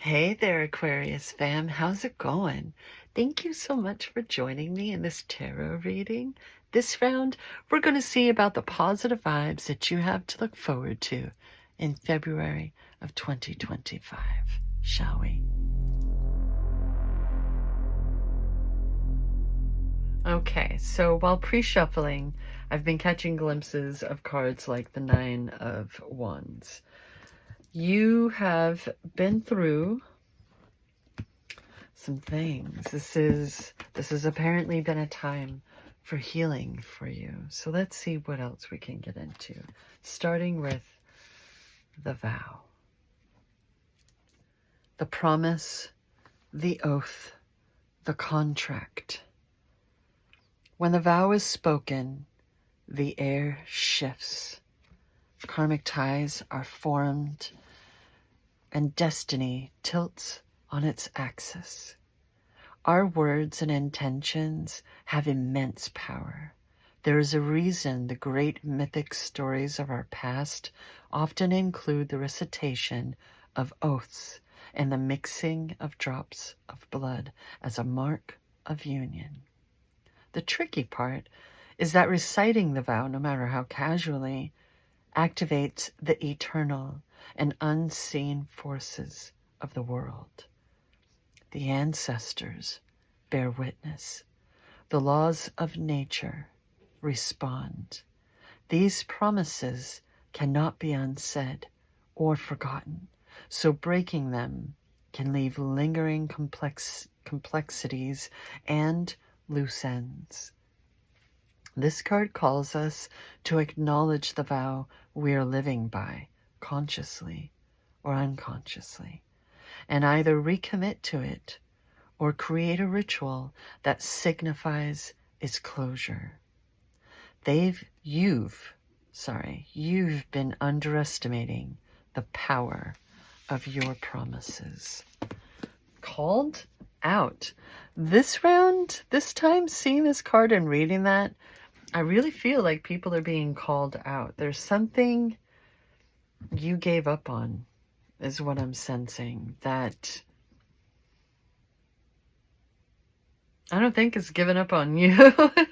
Hey there, Aquarius fam. How's it going? Thank you so much for joining me in this tarot reading. This round, we're going to see about the positive vibes that you have to look forward to in February of 2025. Shall we? Okay, so while pre-shuffling, I've been catching glimpses of cards like the Nine of Wands. You have been through some things. This has apparently been a time for healing for you. So let's see what else we can get into. Starting with the vow. The promise, the oath, the contract. When the vow is spoken, the air shifts. Karmic ties are formed and destiny tilts on its axis. Our words and intentions have immense power. There is a reason the great mythic stories of our past often include the recitation of oaths and the mixing of drops of blood as a mark of union. The tricky part is that reciting the vow, no matter how casually, activates the eternal and unseen forces of the world. The ancestors bear witness. The laws of nature respond. These promises cannot be unsaid or forgotten, so breaking them can leave lingering complexities and loose ends. This card calls us to acknowledge the vow we are living by, consciously or unconsciously, and either recommit to it or create a ritual that signifies its closure. You've been underestimating the power of your promises. Called out. This round, this time, seeing this card and reading that, I really feel like people are being called out. There's something you gave up on, is what I'm sensing, that I don't think it's given up on you,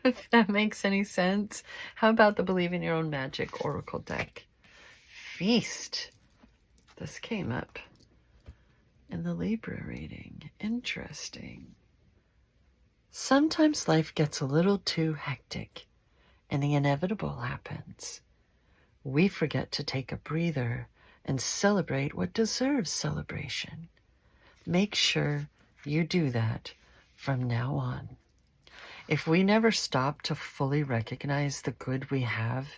if that makes any sense. How about the Believe in Your Own Magic Oracle deck? Feast. This came up in the Libra reading. Interesting. Sometimes life gets a little too hectic and the inevitable happens. We forget to take a breather and celebrate what deserves celebration. Make sure you do that from now on. If we never stop to fully recognize the good we have,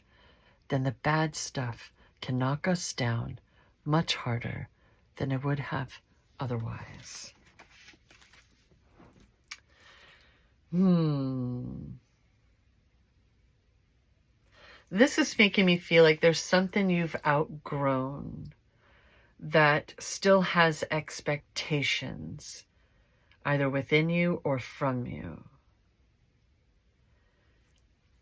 then the bad stuff can knock us down much harder than it would have otherwise. This is making me feel like there's something you've outgrown that still has expectations, either within you or from you.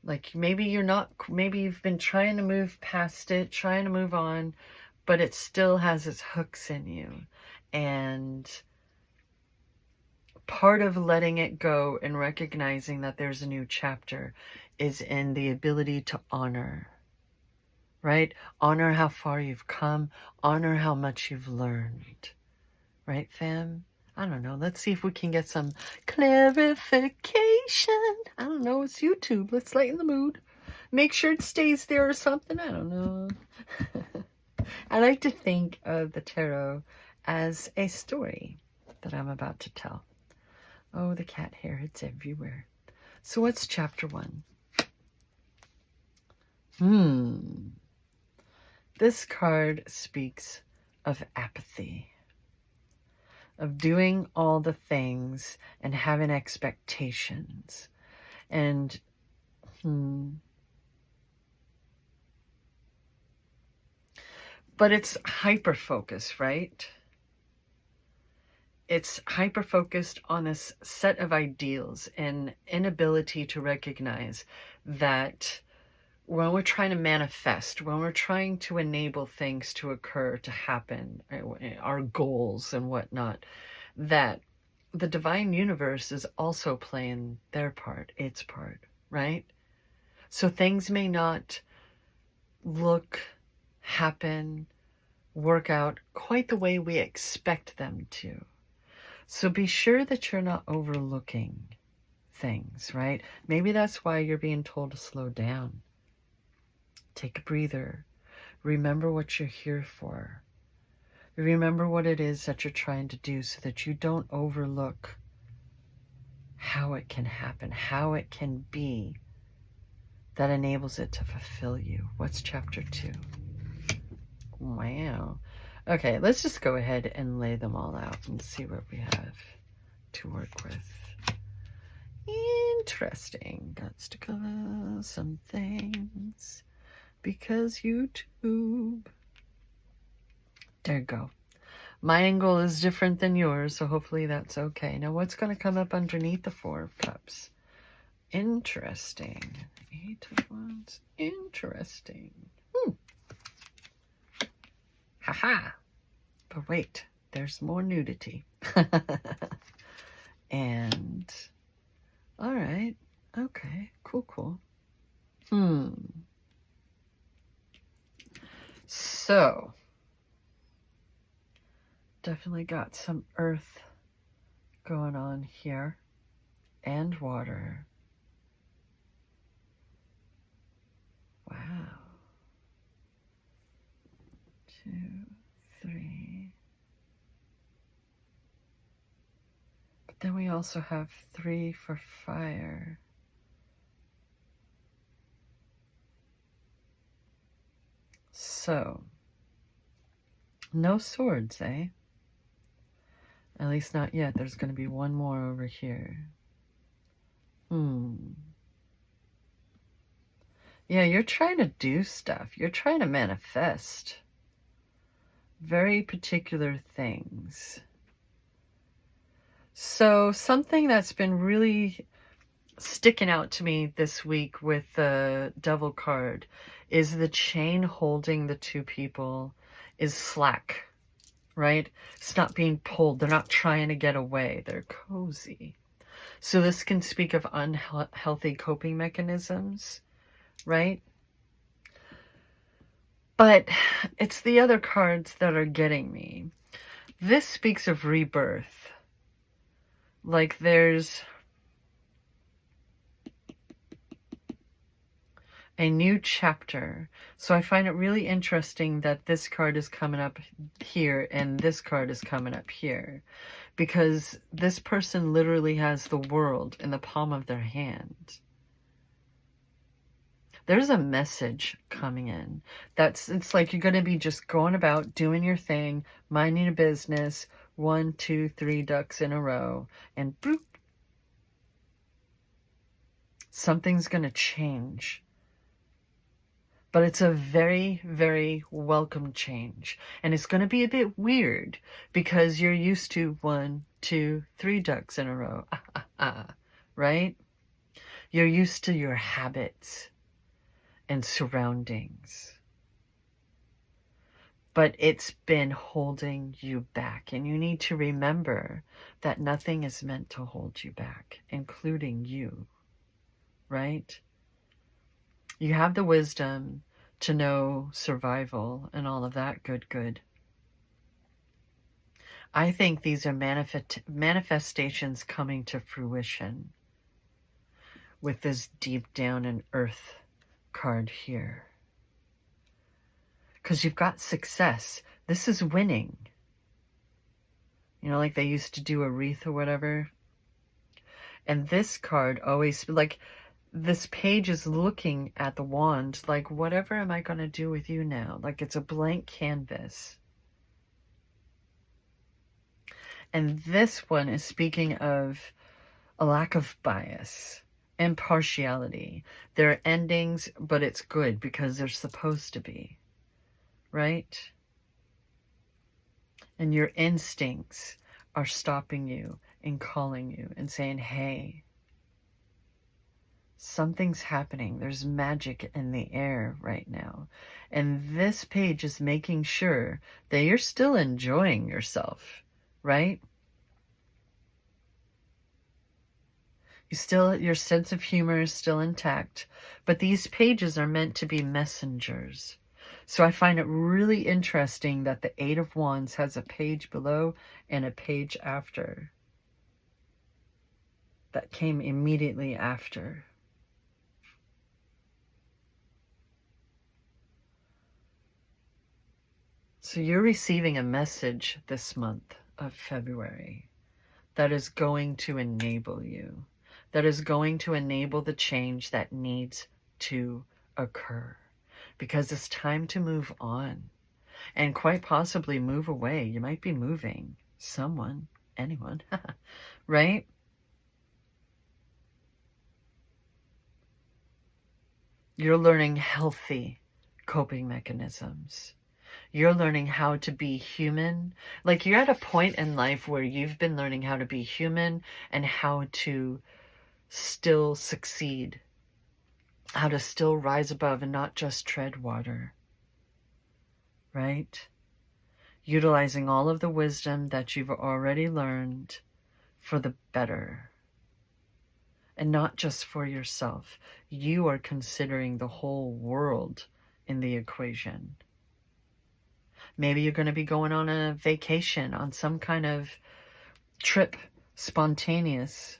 Like maybe you've been trying to move past it, trying to move on, but it still has its hooks in you. And part of letting it go and recognizing that there's a new chapter is in the ability to honor, right? Honor how far you've come, honor how much you've learned, right, fam? I don't know. Let's see if we can get some clarification. I don't know. It's YouTube. Let's lighten the mood. Make sure it stays there or something. I don't know. I like to think of the tarot as a story that I'm about to tell. Oh, the cat hair. It's everywhere. So what's chapter 1? This card speaks of apathy, of doing all the things and having expectations. And but it's hyper-focused, right? It's hyper-focused on this set of ideals and inability to recognize that when we're trying to manifest, when we're trying to enable things to occur, to happen, our goals and whatnot, that the divine universe is also playing their part, its part, right? So things may not look, happen, work out quite the way we expect them to. So be sure that you're not overlooking things, right? Maybe that's why you're being told to slow down. Take a breather. Remember what you're here for. Remember what it is that you're trying to do so that you don't overlook how it can happen, how it can be that enables it to fulfill you. What's chapter 2? Wow. Okay, let's just go ahead and lay them all out and see what we have to work with. Interesting. Got to cover some things because YouTube. There you go. My angle is different than yours, so hopefully that's okay. Now what's going to come up underneath the 4 of Cups? Interesting. 8 of Wands. Interesting. Haha. But wait, there's more nudity. And, all right. Okay, cool. So, definitely got some earth going on here and water. Wow. 2, 3. But then we also have 3 for fire. So, no swords, eh? At least not yet. There's going to be one more over here. Yeah, you're trying to do stuff. You're trying to manifest very particular things. So something that's been really sticking out to me this week with the Devil card is the chain holding the 2 people is slack, right? It's not being pulled. They're not trying to get away. They're cozy. So this can speak of unhealthy coping mechanisms, right? But it's the other cards that are getting me. This speaks of rebirth. Like there's a new chapter. So I find it really interesting that this card is coming up here and this card is coming up here. Because this person literally has the world in the palm of their hand. There's a message coming in. It's like you're going to be just going about doing your thing, minding your business, 1, 2, 3 ducks in a row, and boop. Something's going to change. But it's a very, very welcome change. And it's going to be a bit weird because you're used to 1, 2, 3 ducks in a row. Right? You're used to your habits and surroundings. But it's been holding you back. And you need to remember that nothing is meant to hold you back, including you. Right? You have the wisdom to know survival and all of that good. I think these are manifestations coming to fruition with this deep down in earth card here. Because you've got success. This is winning. You know, like they used to do a wreath or whatever. And this card always, like, this page is looking at the wand, like, whatever am I going to do with you now? Like, it's a blank canvas. And this one is speaking of a lack of bias, impartiality. There are endings, but it's good because they're supposed to be, right? And your instincts are stopping you and calling you and saying, hey, Something's happening. There's magic in the air right now. And this page is making sure that you're still enjoying yourself, right? Your sense of humor is still intact, but these pages are meant to be messengers. So I find it really interesting that the Eight of Wands has a page below and a page after that came immediately after. So you're receiving a message this month of February that is going to enable you, that is going to enable the change that needs to occur, because it's time to move on and quite possibly move away. You might be moving someone, anyone, right? You're learning healthy coping mechanisms. You're learning how to be human. Like, you're at a point in life where you've been learning how to be human and how to still succeed, how to still rise above and not just tread water, right? Utilizing all of the wisdom that you've already learned for the better. And not just for yourself. You are considering the whole world in the equation. Maybe you're going to be going on a vacation, on some kind of trip, spontaneous.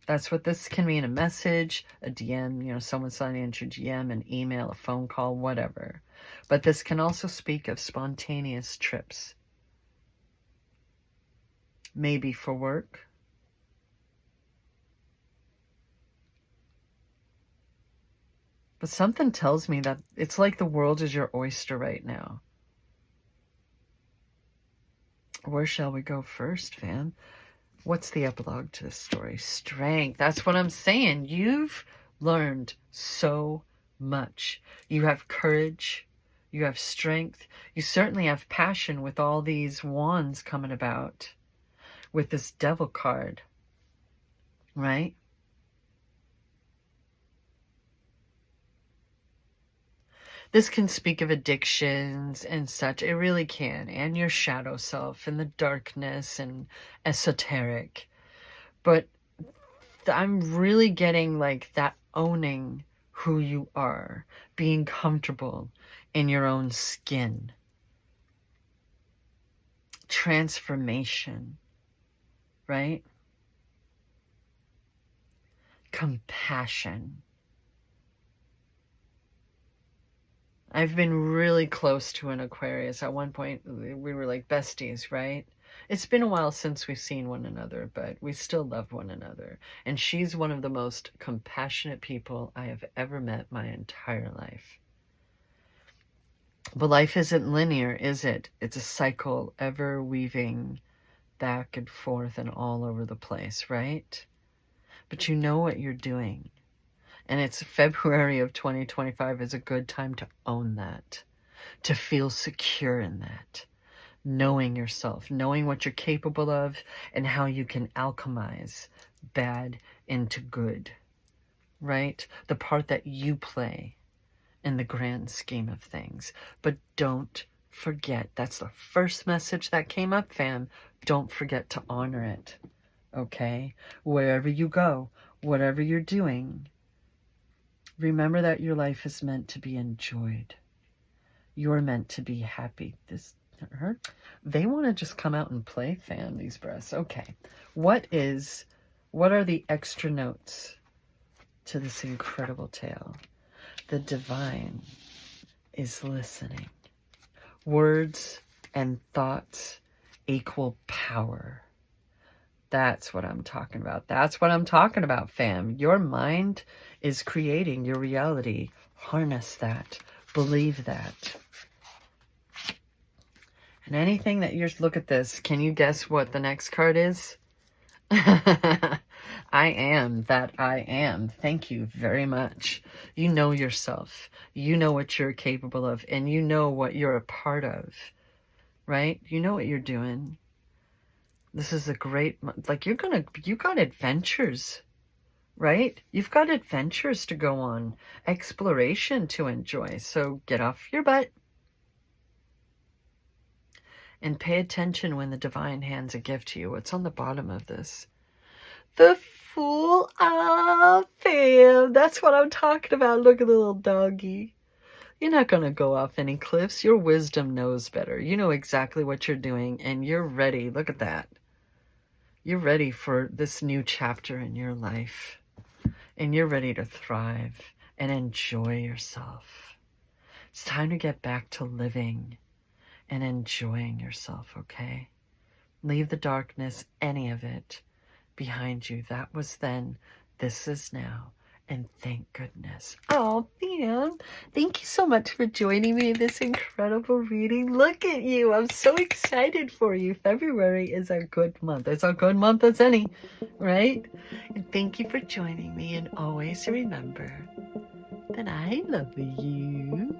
That's what this can mean, a message, a DM, someone signing into your DM, an email, a phone call, whatever. But this can also speak of spontaneous trips. Maybe for work. But something tells me that it's like the world is your oyster right now. Where shall we go first, fam? What's the epilogue to this story? Strength. That's what I'm saying. You've learned so much. You have courage. You have strength. You certainly have passion with all these wands coming about. With this Devil card. Right? This can speak of addictions and such. It really can. And your shadow self and the darkness and esoteric. But I'm really getting like that owning who you are. Being comfortable in your own skin. Transformation. Right? Compassion. I've been really close to an Aquarius. At one point, we were like besties, right? It's been a while since we've seen one another, but we still love one another. And she's one of the most compassionate people I have ever met my entire life. But life isn't linear, is it? It's a cycle, ever weaving back and forth and all over the place, right? But you know what you're doing. And it's February of 2025 is a good time to own that, to feel secure in that, knowing yourself, knowing what you're capable of and how you can alchemize bad into good, right? The part that you play in the grand scheme of things. But don't forget, that's the first message that came up, fam. Don't forget to honor it, okay? Wherever you go, whatever you're doing, remember that your life is meant to be enjoyed. You're meant to be happy. They want to just come out and play, fam, these breasts. Okay. What are the extra notes to this incredible tale? The divine is listening. Words and thoughts equal power. That's what I'm talking about. That's what I'm talking about, fam. Your mind is creating your reality. Harness that. Believe that. And anything that look at this, can you guess what the next card is? I am that I am. Thank you very much. You know yourself. You know what you're capable of, and you know what you're a part of, right? You know what you're doing. This is a great, like you got adventures right? You've got adventures to go on, exploration to enjoy. So get off your butt and pay attention when the divine hands a gift to you. What's on the bottom of this? The Fool. Ah, fam. That's what I'm talking about. Look at the little doggy. You're not going to go off any cliffs. Your wisdom knows better. You know exactly what you're doing, and you're ready. Look at that. You're ready for this new chapter in your life, and you're ready to thrive and enjoy yourself. It's time to get back to living and enjoying yourself, okay? Leave the darkness, any of it, behind you. That was then, this is now, and thank goodness. Oh, man. Thank you so much for joining me in this incredible reading. Look at you. I'm so excited for you. February is a good month. It's a good month as any, right? And thank you for joining me. And always remember that I love you.